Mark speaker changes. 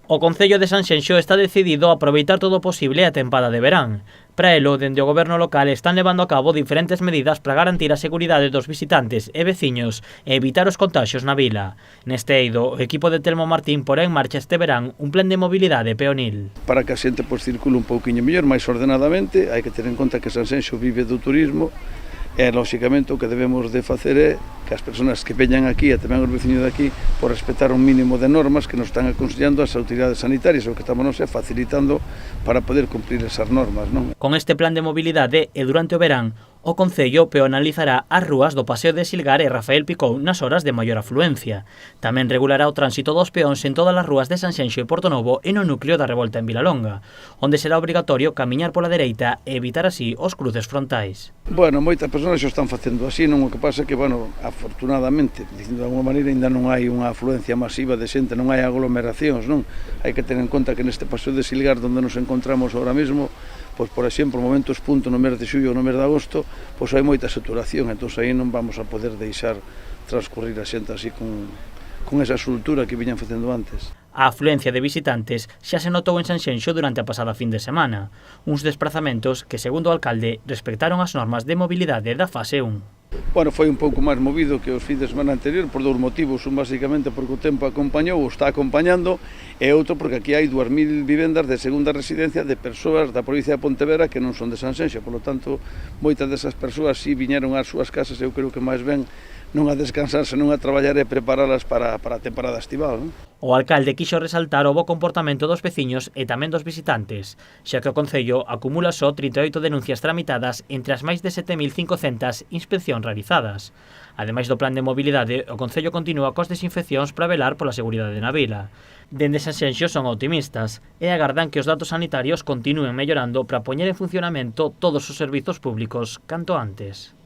Speaker 1: O Concello de Sanxenxo está decidido a aproveitar todo o posible a tempada de verán. Para elo, dende o goberno local están levando a cabo diferentes medidas para garantir a seguridade dos visitantes e veciños e evitar os contaxios na vila. Neste eido, o equipo de Telmo Martín porá en marcha este verán un plan de mobilidade peonil.
Speaker 2: Para que a xente circule un pouquiño mellor, máis ordenadamente, hai que ter en conta que Sanxenxo vive do turismo. E, lóxicamente, o que debemos de facer é que as persoas que veñan aquí e tamén os veciños de aquí por respetar un mínimo de normas que nos están aconsellando as autoridades sanitarias, o que estamos facilitando para poder cumprir esas normas, non?
Speaker 1: Con este plan de mobilidade e durante o verán, o Concello peonalizará as rúas do Paseo de Silgar e Rafael Picou nas horas de maior afluencia. Tamén regulará o tránsito dos peóns en todas as rúas de Sanxenxo e Portonovo e no núcleo da Revolta en Vilalonga, onde será obrigatorio camiñar pola dereita e evitar así os cruces frontais.
Speaker 2: Bueno, moitas persoas xo están facendo así, non? O que pasa é que, bueno, afortunadamente, dicindo de alguma maneira, ainda non hai unha afluencia masiva de xente, non hai aglomeracións, non? Hai que ter en conta que neste Paseo de Silgar, onde nos encontramos ahora mesmo, pois, por exemplo, momentos punto no mes de xullo ou no mes de agosto, pois hai moita saturación, entón aí non vamos a poder deixar transcurrir a xente así con esa soltura que viñan facendo antes.
Speaker 1: A afluencia de visitantes xa se notou en Sanxenxo durante a pasada fin de semana, uns desplazamentos que, segundo o alcalde, respectaron as normas de mobilidade da fase 1.
Speaker 2: Bueno, foi un pouco máis movido que os fins de semana anterior por dous motivos, un basicamente porque o tempo acompañou ou está acompañando e outro porque aquí hai 2000 vivendas de segunda residencia de persoas da provincia de Pontevedra que non son de Sanxenxo, por lo tanto, moitas desas persoas si viñeron ás súas casas, eu creo que máis ben non a descansar, senón a traballar e preparalas para a temporada estival, non?
Speaker 1: O alcalde quixo resaltar o bo comportamento dos veciños e tamén dos visitantes, xa que o Concello acumula só 38 denuncias tramitadas entre as máis de 7.500 inspeccións realizadas. Ademais do plan de mobilidade, o Concello continúa cos desinfeccións para velar pola seguridade na vila. Dende Sanxenxo son optimistas e agardan que os datos sanitarios continúen mellorando para poñer en funcionamento todos os servizos públicos canto antes.